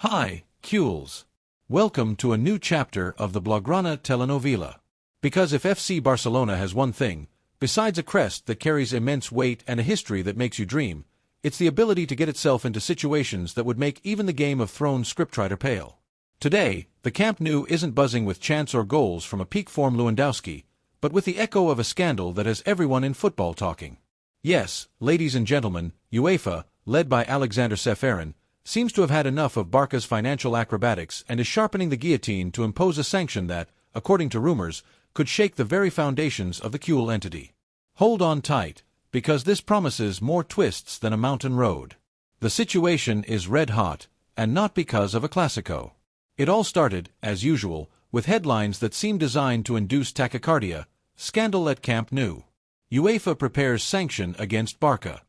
Hi, Cules. Welcome to a new chapter of the Blaugrana telenovela. Because if FC Barcelona has one thing, besides a crest that carries immense weight and a history that makes you dream, it's the ability to get itself into situations that would make even the Game of Thrones scriptwriter pale. Today, the Camp Nou isn't buzzing with chants or goals from a peak form Lewandowski, but with the echo of a scandal that has everyone in football talking. Yes, ladies and gentlemen, UEFA, led by Alexander Ceferin, seems to have had enough of Barca's financial acrobatics and is sharpening the guillotine to impose a sanction that, according to rumors, could shake the very foundations of the Cule entity. Hold on tight, because this promises more twists than a mountain road. The situation is red hot, and not because of a Clasico. It all started, as usual, with headlines that seem designed to induce tachycardia. Scandal at Camp Nou. UEFA prepares sanction against Barca.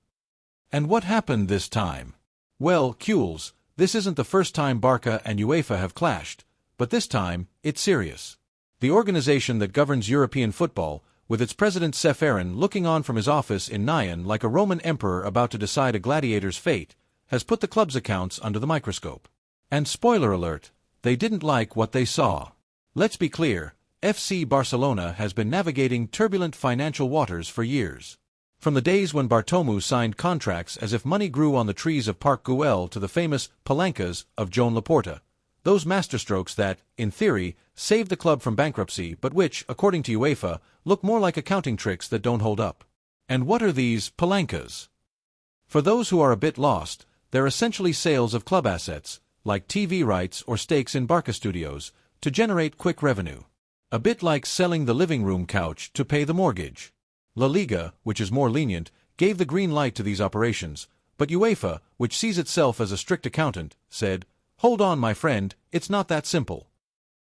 And what happened this time? Well, Cules, this isn't the first time Barca and UEFA have clashed, but this time, it's serious. The organization that governs European football, with its president Ceferin looking on from his office in Nyon like a Roman emperor about to decide a gladiator's fate, has put the club's accounts under the microscope. And spoiler alert, they didn't like what they saw. Let's be clear, FC Barcelona has been navigating turbulent financial waters for years. From the days when Bartomeu signed contracts as if money grew on the trees of Park Güell to the famous palancas of Joan Laporta, those masterstrokes that, in theory, saved the club from bankruptcy but which, according to UEFA, look more like accounting tricks that don't hold up. And what are these palancas? For those who are a bit lost, they're essentially sales of club assets, like TV rights or stakes in Barca studios, to generate quick revenue. A bit like selling the living room couch to pay the mortgage. La Liga, which is more lenient, gave the green light to these operations, but UEFA, which sees itself as a strict accountant, said, "Hold on, my friend, it's not that simple."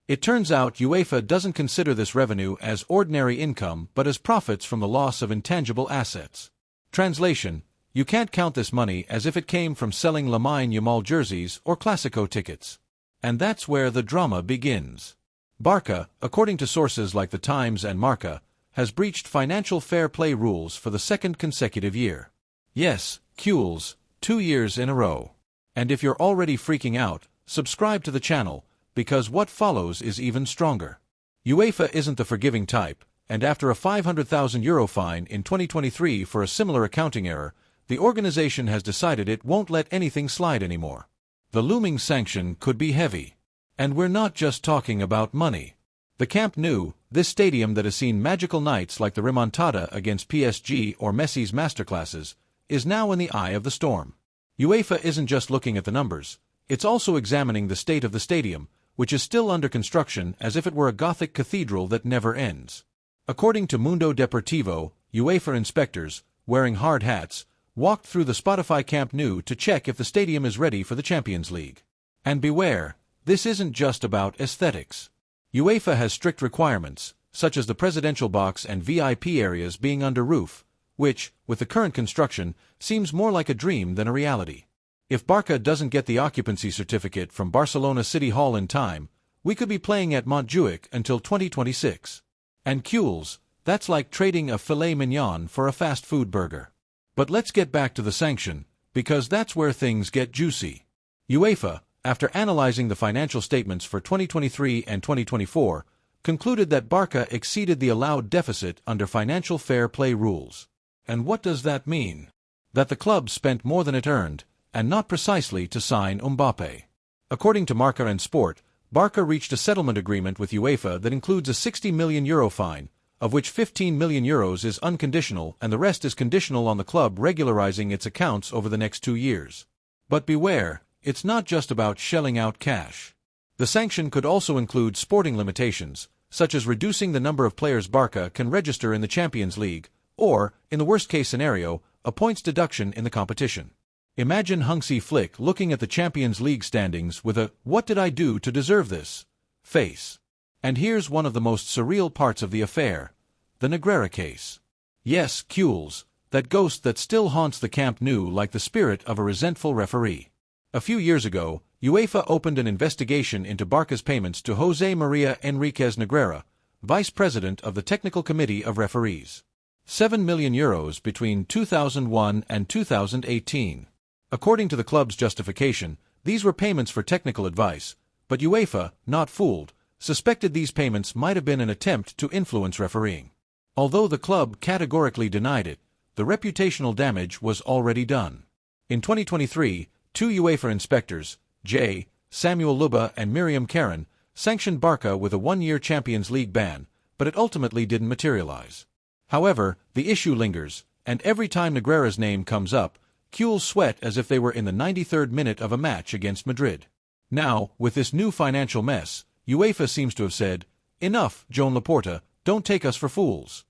It turns out UEFA doesn't consider this revenue as ordinary income but as profits from the loss of intangible assets. Translation: you can't count this money as if it came from selling LAMINE YAMAL jerseys or Clasico tickets. And that's where the drama begins. Barca, according to sources like The Times and Marca, has breached financial fair play rules for the second consecutive year. Yes, Cules, 2 years in a row. And if you're already freaking out, subscribe to the channel, because what follows is even stronger. UEFA isn't the forgiving type, and after a €500,000 fine in 2023 for a similar accounting error, the organization has decided it won't let anything slide anymore. The looming sanction could be heavy. And we're not just talking about money. The Camp Nou, this stadium that has seen magical nights like the remontada against PSG or Messi's masterclasses, is now in the eye of the storm. UEFA isn't just looking at the numbers, it's also examining the state of the stadium, which is still under construction as if it were a Gothic cathedral that never ends. According to Mundo Deportivo, UEFA inspectors, wearing hard hats, walked through the Spotify Camp Nou to check if the stadium is ready for the Champions League. And beware, this isn't just about aesthetics. UEFA has strict requirements, such as the presidential box and VIP areas being under roof, which, with the current construction, seems more like a dream than a reality. If Barca doesn't get the occupancy certificate from Barcelona City Hall in time, we could be playing at Montjuic until 2026. And Cules, that's like trading a filet mignon for a fast food burger. But let's get back to the sanction, because that's where things get juicy. UEFA, after analyzing the financial statements for 2023 and 2024, concluded that Barca exceeded the allowed deficit under financial fair play rules. And what does that mean? That the club spent more than it earned, and not precisely to sign Mbappé. According to Marca and Sport, Barca reached a settlement agreement with UEFA that includes a €60 million fine, of which €15 million is unconditional and the rest is conditional on the club regularizing its accounts over the next 2 years. But beware, it's not just about shelling out cash. The sanction could also include sporting limitations, such as reducing the number of players Barca can register in the Champions League, or, in the worst-case scenario, a points deduction in the competition. Imagine Hansi Flick looking at the Champions League standings with a "what did I do to deserve this?" face. And here's one of the most surreal parts of the affair: the Negreira case. Yes, Cules, that ghost that still haunts the Camp Nou like the spirit of a resentful referee. A few years ago, UEFA opened an investigation into Barca's payments to José María Enríquez Negreira, vice president of the Technical Committee of Referees. €7 million between 2001 and 2018. According to the club's justification, These were payments for technical advice, but UEFA, not fooled, suspected these payments might have been an attempt to influence refereeing. Although the club categorically denied it, the reputational damage was already done. In 2023, two UEFA inspectors, J. Samuel Luba and Miriam Karen, sanctioned Barça with a one-year Champions League ban, but it ultimately didn't materialize. However, the issue lingers, and every time Negreira's name comes up, Cules sweat as if they were in the 93rd minute of a match against Madrid. Now, with this new financial mess, UEFA seems to have said, "Enough, Joan Laporta, don't take us for fools."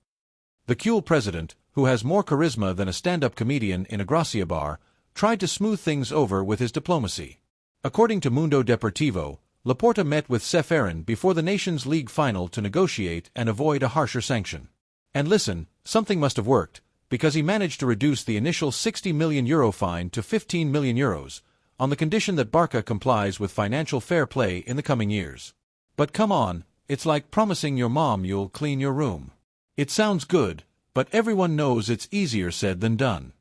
The Cules president, who has more charisma than a stand-up comedian in a Gracia bar, tried to smooth things over with his diplomacy. According to Mundo Deportivo, Laporta met with Ceferin before the Nations League final to negotiate and avoid a harsher sanction. And listen, something must have worked, because he managed to reduce the initial €60 million fine to €15 million, on the condition that Barça complies with financial fair play in the coming years. But come on, it's like promising your mom you'll clean your room. It sounds good, but everyone knows it's easier said than done.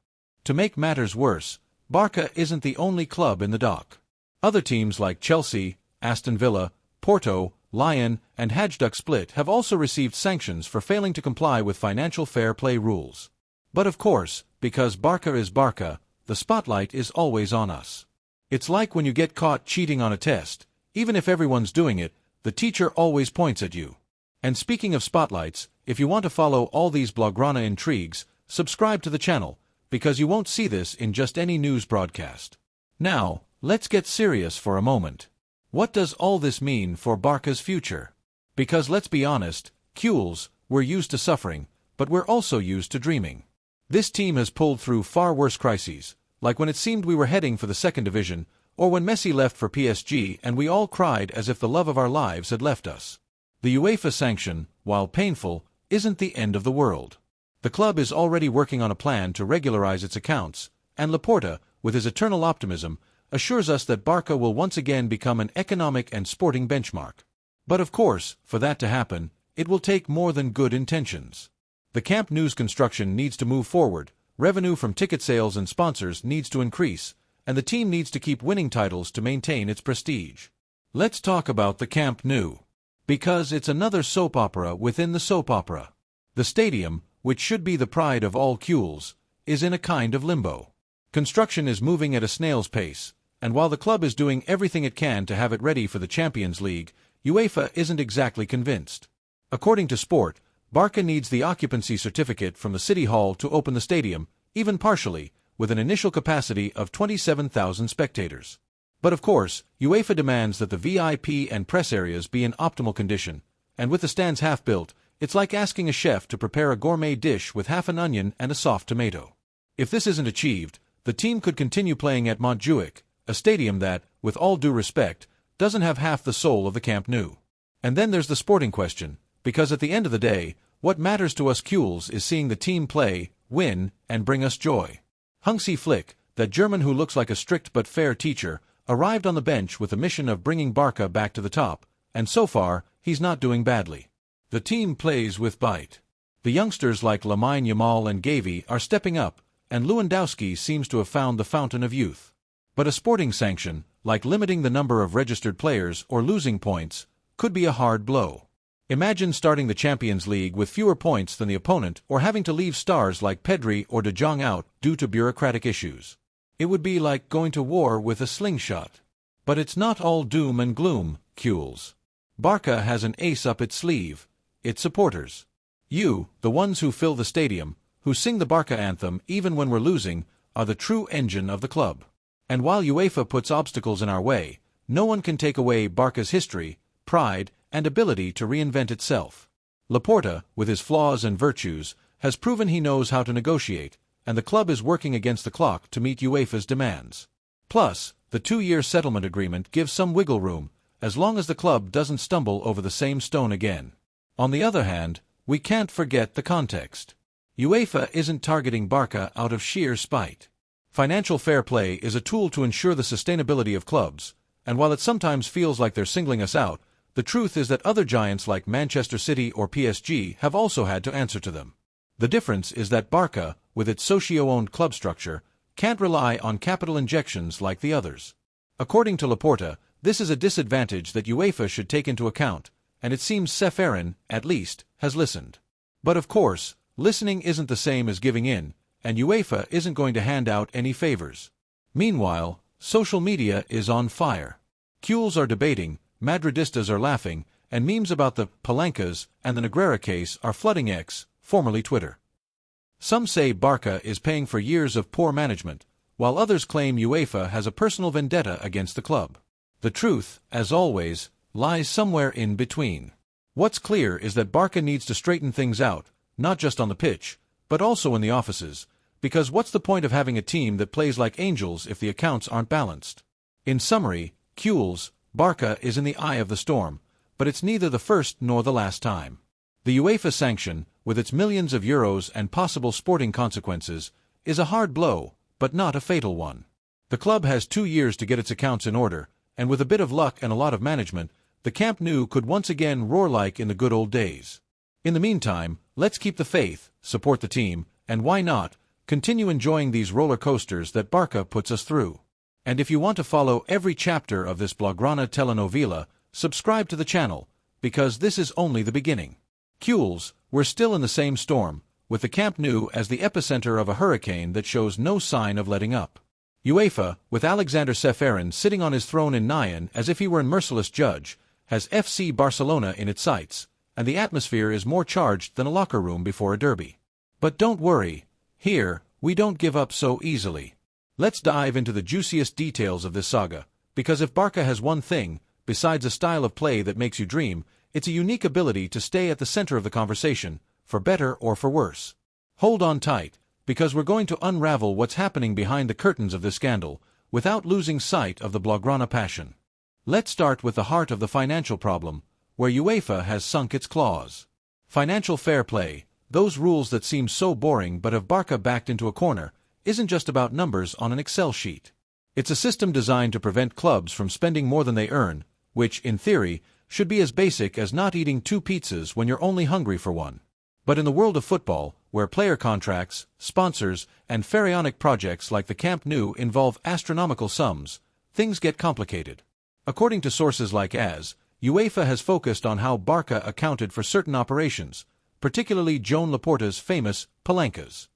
To make matters worse, Barça isn't the only club in the dock. Other teams like Chelsea, Aston Villa, Porto, Lyon, and Hajduk Split have also received sanctions for failing to comply with financial fair play rules. But of course, because Barça is Barça, the spotlight is always on us. It's like when you get caught cheating on a test. Even if everyone's doing it, the teacher always points at you. And speaking of spotlights, if you want to follow all these Blaugrana intrigues, subscribe to the channel, because you won't see this in just any news broadcast. Now, let's get serious for a moment. What does all this mean for Barça's future? Because let's be honest, Cules, we're used to suffering, but we're also used to dreaming. This team has pulled through far worse crises, like when it seemed we were heading for the second division, or when Messi left for PSG and we all cried as if the love of our lives had left us. The UEFA sanction, while painful, isn't the end of the world. The club is already working on a plan to regularize its accounts, and Laporta, with his eternal optimism, assures us that Barça will once again become an economic and sporting benchmark. But of course, for that to happen, it will take more than good intentions. The Camp Nou's construction needs to move forward, revenue from ticket sales and sponsors needs to increase, and the team needs to keep winning titles to maintain its prestige. Let's talk about the Camp Nou. Because it's another soap opera within the soap opera. The stadium, which should be the pride of all Cules, is in a kind of limbo. Construction is moving at a snail's pace, and while the club is doing everything it can to have it ready for the Champions League, UEFA isn't exactly convinced. According to Sport, Barça needs the occupancy certificate from the City Hall to open the stadium, even partially, with an initial capacity of 27,000 spectators. But of course, UEFA demands that the VIP and press areas be in optimal condition, and with the stands half built, it's like asking a chef to prepare a gourmet dish with half an onion and a soft tomato. If this isn't achieved, the team could continue playing at Montjuic, a stadium that, with all due respect, doesn't have half the soul of the Camp Nou. And then there's the sporting question, because at the end of the day, what matters to us Cules is seeing the team play, win, and bring us joy. Hansi Flick, that German who looks like a strict but fair teacher, arrived on the bench with the mission of bringing Barça back to the top, and so far, he's not doing badly. The team plays with bite. The youngsters like LAMINE, YAMAL and GAVI are stepping up, and LEWANDOWSKI seems to have found the fountain of youth. But a sporting sanction, like limiting the number of registered players or losing points, could be a hard blow. Imagine starting the Champions League with fewer points than the opponent or having to leave stars like PEDRI or De Jong out due to bureaucratic issues. It would be like going to war with a slingshot. But it's not all doom and gloom, Cules. Barça has an ace up its sleeve: its supporters. You, the ones who fill the stadium, who sing the Barça anthem even when we're losing, are the true engine of the club. And while UEFA puts obstacles in our way, no one can take away Barça's history, pride, and ability to reinvent itself. Laporta, with his flaws and virtues, has proven he knows how to negotiate, and the club is working against the clock to meet UEFA's demands. Plus, the 2-year settlement agreement gives some wiggle room, as long as the club doesn't stumble over the same stone again. On the other hand, we can't forget the context. UEFA isn't targeting Barça out of sheer spite. Financial fair play is a tool to ensure the sustainability of clubs, and while it sometimes feels like they're singling us out, the truth is that other giants like Manchester City or PSG have also had to answer to them. The difference is that Barça, with its socio-owned club structure, can't rely on capital injections like the others. According to Laporta, this is a disadvantage that UEFA should take into account, and it seems Ceferin, at least, has listened. But of course, listening isn't the same as giving in, and UEFA isn't going to hand out any favors. Meanwhile, social media is on fire. Cules are debating, Madridistas are laughing, and memes about the Palancas and the Negreira case are flooding X, formerly Twitter. Some say Barça is paying for years of poor management, while others claim UEFA has a personal vendetta against the club. The truth, as always, lies somewhere in between. What's clear is that Barça needs to straighten things out, not just on the pitch, but also in the offices, because what's the point of having a team that plays like angels if the accounts aren't balanced? In summary, Cules, Barça is in the eye of the storm, but it's neither the first nor the last time. The UEFA sanction, with its millions of euros and possible sporting consequences, is a hard blow, but not a fatal one. The club has 2 years to get its accounts in order, and with a bit of luck and a lot of management, the Camp Nou could once again roar like in the good old days. In the meantime, let's keep the faith, support the team, and why not, continue enjoying these roller coasters that Barça puts us through. And if you want to follow every chapter of this Blaugrana telenovela, subscribe to the channel, because this is only the beginning. Cules, we're still in the same storm, with the Camp Nou as the epicenter of a hurricane that shows no sign of letting up. UEFA, with Alexander Ceferin sitting on his throne in Nyan as if he were a merciless judge, has FC Barcelona in its sights, and the atmosphere is more charged than a locker room before a derby. But don't worry, here, we don't give up so easily. Let's dive into the juiciest details of this saga, because if Barça has one thing, besides a style of play that makes you dream, it's a unique ability to stay at the center of the conversation, for better or for worse. Hold on tight, because we're going to unravel what's happening behind the curtains of this scandal, without losing sight of the Blaugrana passion. Let's start with the heart of the financial problem, where UEFA has sunk its claws. Financial fair play, those rules that seem so boring but have Barça backed into a corner, isn't just about numbers on an Excel sheet. It's a system designed to prevent clubs from spending more than they earn, which, in theory, should be as basic as not eating 2 pizzas when you're only hungry for one. But in the world of football, where player contracts, sponsors, and pharaonic projects like the Camp Nou involve astronomical sums, things get complicated. According to sources like AS, UEFA has focused on how Barça accounted for certain operations, particularly Joan Laporta's famous Palancas.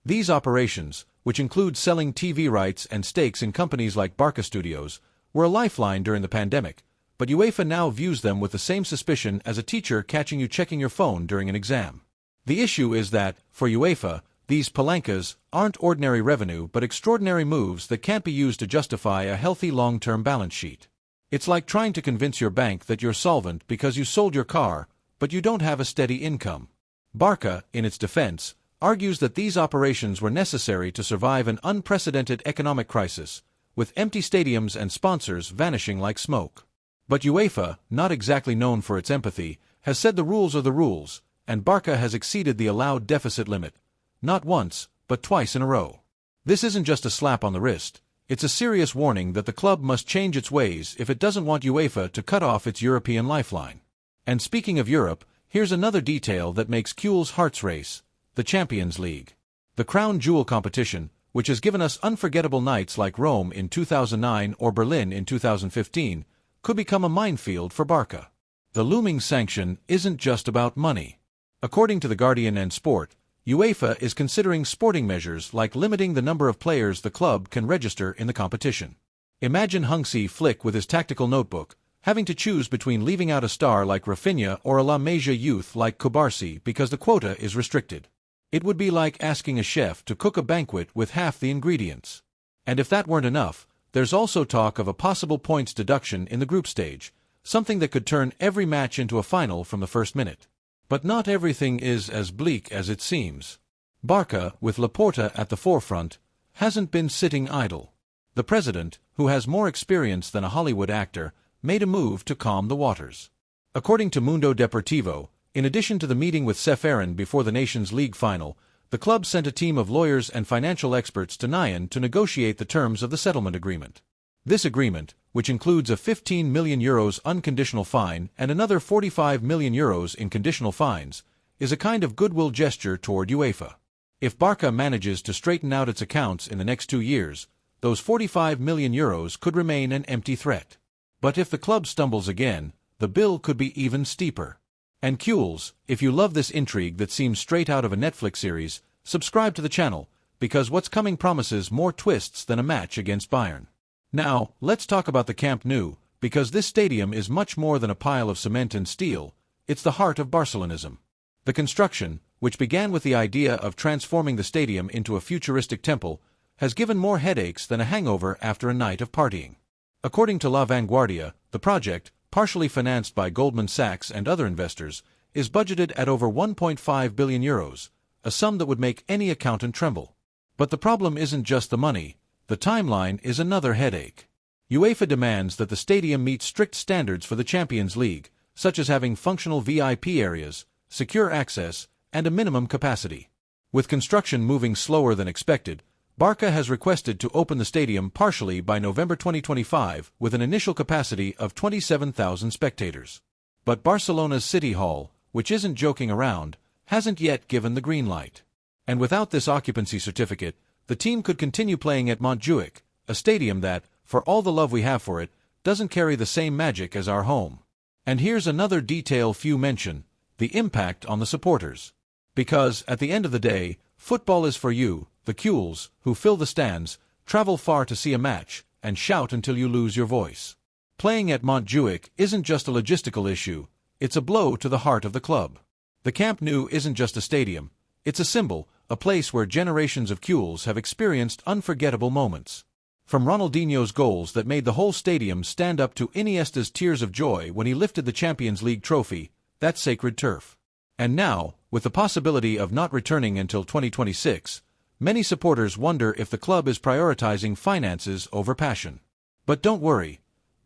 These operations, which include selling TV rights and stakes in companies like Barça Studios, were a lifeline during the pandemic, but UEFA now views them with the same suspicion as a teacher catching you checking your phone during an exam. The issue is that, for UEFA, these palancas aren't ordinary revenue but extraordinary moves that can't be used to justify a healthy long-term balance sheet. It's like trying to convince your bank that you're solvent because you sold your car, but you don't have a steady income. Barça, in its defense, argues that these operations were necessary to survive an unprecedented economic crisis, with empty stadiums and sponsors vanishing like smoke. But UEFA, not exactly known for its empathy, has said the rules are the rules, and Barça has exceeded the allowed deficit limit, not once, but twice in a row. This isn't just a slap on the wrist, it's a serious warning that the club must change its ways if it doesn't want UEFA to cut off its European lifeline. And speaking of Europe, here's another detail that makes Cules' hearts race: the Champions League. The crown jewel competition, which has given us unforgettable nights like Rome in 2009 or Berlin in 2015, could become a minefield for Barça. The looming sanction isn't just about money. According to The Guardian and Sport, UEFA is considering sporting measures like limiting the number of players the club can register in the competition. Imagine Hansi Flick with his tactical notebook, having to choose between leaving out a star like Rafinha or a La Masia youth like Kubarsi because the quota is restricted. It would be like asking a chef to cook a banquet with half the ingredients. And if that weren't enough, there's also talk of a possible points deduction in the group stage, something that could turn every match into a final from the first minute. But not everything is as bleak as it seems. Barça, with Laporta at the forefront, hasn't been sitting idle. The president, who has more experience than a Hollywood actor, made a move to calm the waters. According to Mundo Deportivo, in addition to the meeting with Ceferin before the Nations League final, the club sent a team of lawyers and financial experts to Nyan to negotiate the terms of the settlement agreement. This agreement, which includes a €15 million unconditional fine and another €45 million in conditional fines, is a kind of goodwill gesture toward UEFA. If Barça manages to straighten out its accounts in the next 2 years, those 45 million euros could remain an empty threat. But if the club stumbles again, the bill could be even steeper. And Kules, if you love this intrigue that seems straight out of a Netflix series, subscribe to the channel, because what's coming promises more twists than a match against Bayern. Now, let's talk about the Camp Nou, because this stadium is much more than a pile of cement and steel. It's the heart of Barcelonism. The construction, which began with the idea of transforming the stadium into a futuristic temple, has given more headaches than a hangover after a night of partying. According to La Vanguardia, the project, partially financed by Goldman Sachs and other investors, is budgeted at over 1.5 billion euros, a sum that would make any accountant tremble. But the problem isn't just the money, the timeline is another headache. UEFA demands that the stadium meet strict standards for the Champions League, such as having functional VIP areas, secure access, and a minimum capacity. With construction moving slower than expected, Barça has requested to open the stadium partially by November 2025 with an initial capacity of 27,000 spectators. But Barcelona's City Hall, which isn't joking around, hasn't yet given the green light. And without this occupancy certificate, the team could continue playing at Montjuic, a stadium that, for all the love we have for it, doesn't carry the same magic as our home. And here's another detail few mention: the impact on the supporters. Because, at the end of the day, football is for you, the Kules, who fill the stands, travel far to see a match, and shout until you lose your voice. Playing at Montjuic isn't just a logistical issue, it's a blow to the heart of the club. The Camp Nou isn't just a stadium, it's a symbol, a place where generations of Kules have experienced unforgettable moments. From Ronaldinho's goals that made the whole stadium stand up to Iniesta's tears of joy when he lifted the Champions League trophy, that's sacred turf. And now, with the possibility of not returning until 2026, many supporters wonder if the club is prioritizing finances over passion. But don't worry,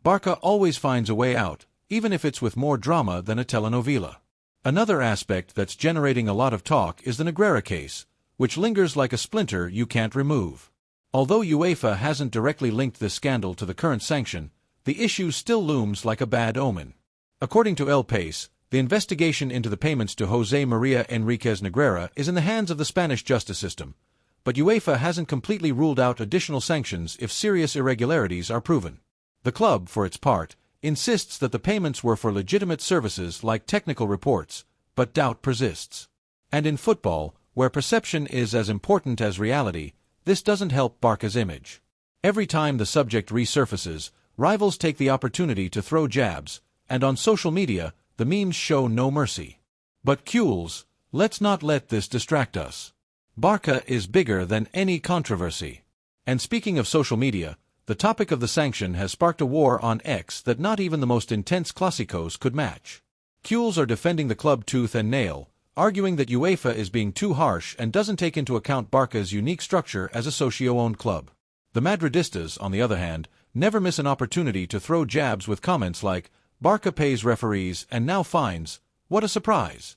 Barça always finds a way out, even if it's with more drama than a telenovela. Another aspect that's generating a lot of talk is the Negreira case, which lingers like a splinter you can't remove. Although UEFA hasn't directly linked this scandal to the current sanction, the issue still looms like a bad omen. According to El País, the investigation into the payments to José María Enríquez Negreira is in the hands of the Spanish justice system, but UEFA hasn't completely ruled out additional sanctions if serious irregularities are proven. The club, for its part, insists that the payments were for legitimate services like technical reports, but doubt persists. And in football, where perception is as important as reality, this doesn't help Barca's image. Every time the subject resurfaces, rivals take the opportunity to throw jabs, and on social media, the memes show no mercy. But Kules, let's not let this distract us. Barça is bigger than any controversy. And speaking of social media, the topic of the sanction has sparked a war on X that not even the most intense clásicos could match. Kules are defending the club tooth and nail, arguing that UEFA is being too harsh and doesn't take into account Barca's unique structure as a socio-owned club. The Madridistas, on the other hand, never miss an opportunity to throw jabs with comments like, "Barca pays referees and now fines, what a surprise."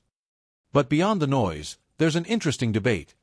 But beyond the noise, there's an interesting debate.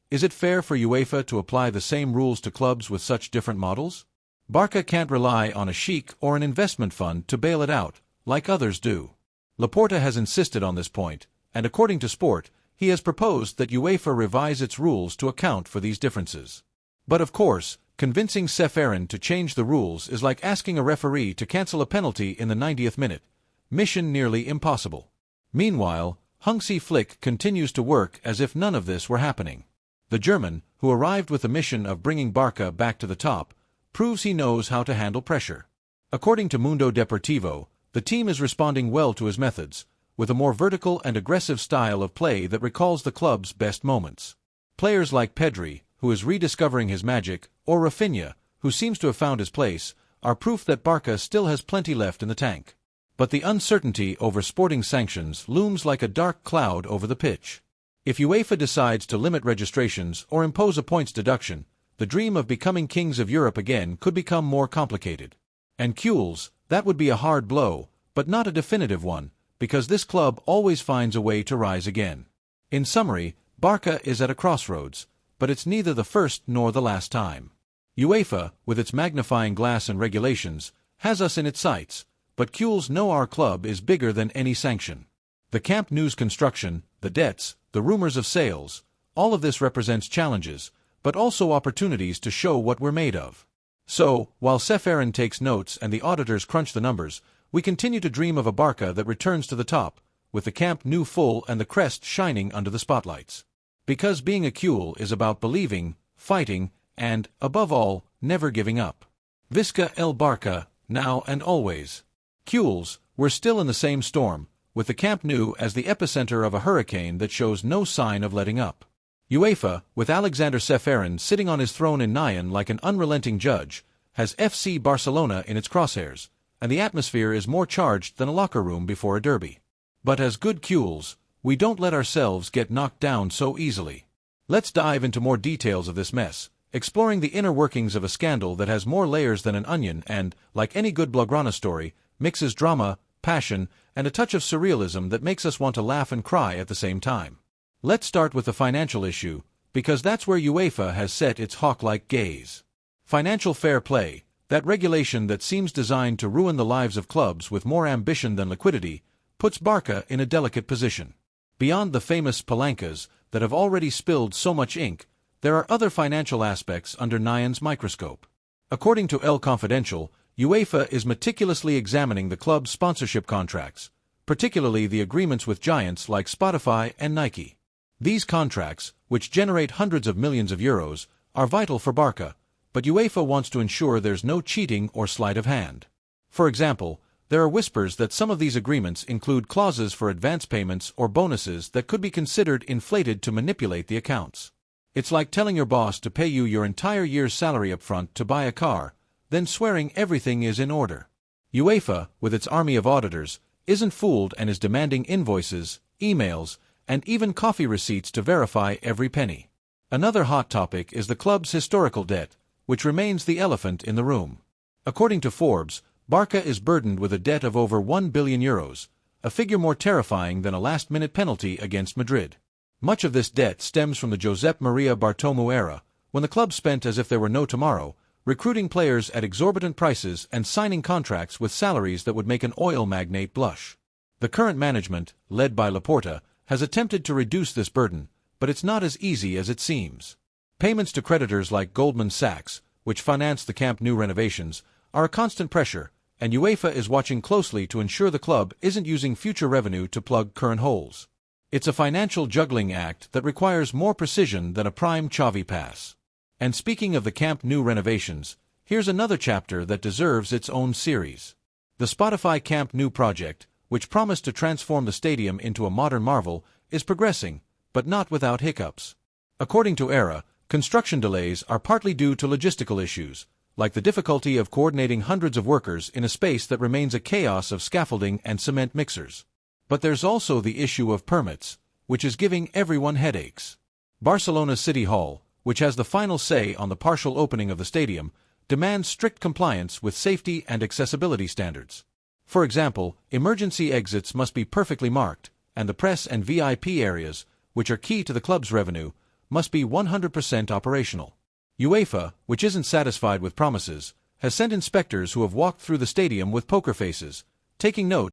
Is it fair for UEFA to apply the same rules to clubs with such different models? Barca can't rely on a sheik or an investment fund to bail it out, like others do. Laporta has insisted on this point, and according to Sport, he has proposed that UEFA revise its rules to account for these differences. But of course, convincing Ceferin to change the rules is like asking a referee to cancel a penalty in the 90th minute. Mission nearly impossible. Meanwhile, Hansi Flick continues to work as if none of this were happening. The German, who arrived with the mission of bringing Barca back to the top, proves he knows how to handle pressure. According to Mundo Deportivo, the team is responding well to his methods, with a more vertical and aggressive style of play that recalls the club's best moments. Players like PEDRI, who is rediscovering his magic, or Rafinha, who seems to have found his place, are proof that Barca still has plenty left in the tank. But the uncertainty over sporting sanctions looms like a dark cloud over the pitch. If UEFA decides to limit registrations or impose a points deduction, the dream of becoming kings of Europe again could become more complicated. And Kules, that would be a hard blow, but not a definitive one, because this club always finds a way to rise again. In summary, Barca is at a crossroads, but it's neither the first nor the last time. UEFA, with its magnifying glass and regulations, has us in its sights, but Kules know our club is bigger than any sanction. The Camp Nou's construction, the debts, the rumors of sales, all of this represents challenges, but also opportunities to show what we're made of. So, while Ceferin takes notes and the auditors crunch the numbers, we continue to dream of a Barça that returns to the top, with the Camp Nou full and the crest shining under the spotlights. Because being a Cule is about believing, fighting, and, above all, never giving up. Visca el Barça, now and always. Cules, we're still in the same storm, with the Camp Nou as the epicenter of a hurricane that shows no sign of letting up. UEFA, with Alexander Ceferin sitting on his throne in Nyon like an unrelenting judge, has FC Barcelona in its crosshairs, and the atmosphere is more charged than a locker room before a derby. But as good Cules, we don't let ourselves get knocked down so easily. Let's dive into more details of this mess, exploring the inner workings of a scandal that has more layers than an onion and, like any good Blaugrana story, mixes drama, passion, and a touch of surrealism that makes us want to laugh and cry at the same time. Let's start with the financial issue, because that's where UEFA has set its hawk-like gaze. Financial fair play, that regulation that seems designed to ruin the lives of clubs with more ambition than liquidity, puts Barça in a delicate position. Beyond the famous palancas that have already spilled so much ink, there are other financial aspects under Nyon's microscope. According to El Confidential, UEFA is meticulously examining the club's sponsorship contracts, particularly the agreements with giants like Spotify and Nike. These contracts, which generate hundreds of millions of euros, are vital for Barça, but UEFA wants to ensure there's no cheating or sleight of hand. For example, there are whispers that some of these agreements include clauses for advance payments or bonuses that could be considered inflated to manipulate the accounts. It's like telling your boss to pay you your entire year's salary up front to buy a car, then swearing everything is in order. UEFA, with its army of auditors, isn't fooled and is demanding invoices, emails, and even coffee receipts to verify every penny. Another hot topic is the club's historical debt, which remains the elephant in the room. According to Forbes, Barça is burdened with a debt of over 1 billion euros, a figure more terrifying than a last-minute penalty against Madrid. Much of this debt stems from the Josep Maria Bartomeu era, when the club spent as if there were no tomorrow, recruiting players at exorbitant prices and signing contracts with salaries that would make an oil magnate blush. The current management, led by Laporta, has attempted to reduce this burden, but it's not as easy as it seems. Payments to creditors like Goldman Sachs, which finance the Camp Nou renovations, are a constant pressure, and UEFA is watching closely to ensure the club isn't using future revenue to plug current holes. It's a financial juggling act that requires more precision than a prime Xavi pass. And speaking of the Camp Nou renovations, here's another chapter that deserves its own series. The Spotify Camp Nou project, which promised to transform the stadium into a modern marvel, is progressing, but not without hiccups. According to ERA, construction delays are partly due to logistical issues, like the difficulty of coordinating hundreds of workers in a space that remains a chaos of scaffolding and cement mixers. But there's also the issue of permits, which is giving everyone headaches. Barcelona City Hall, which has the final say on the partial opening of the stadium, demands strict compliance with safety and accessibility standards. For example, emergency exits must be perfectly marked, and the press and VIP areas, which are key to the club's revenue, must be 100% operational. UEFA, which isn't satisfied with promises, has sent inspectors who have walked through the stadium with poker faces, taking note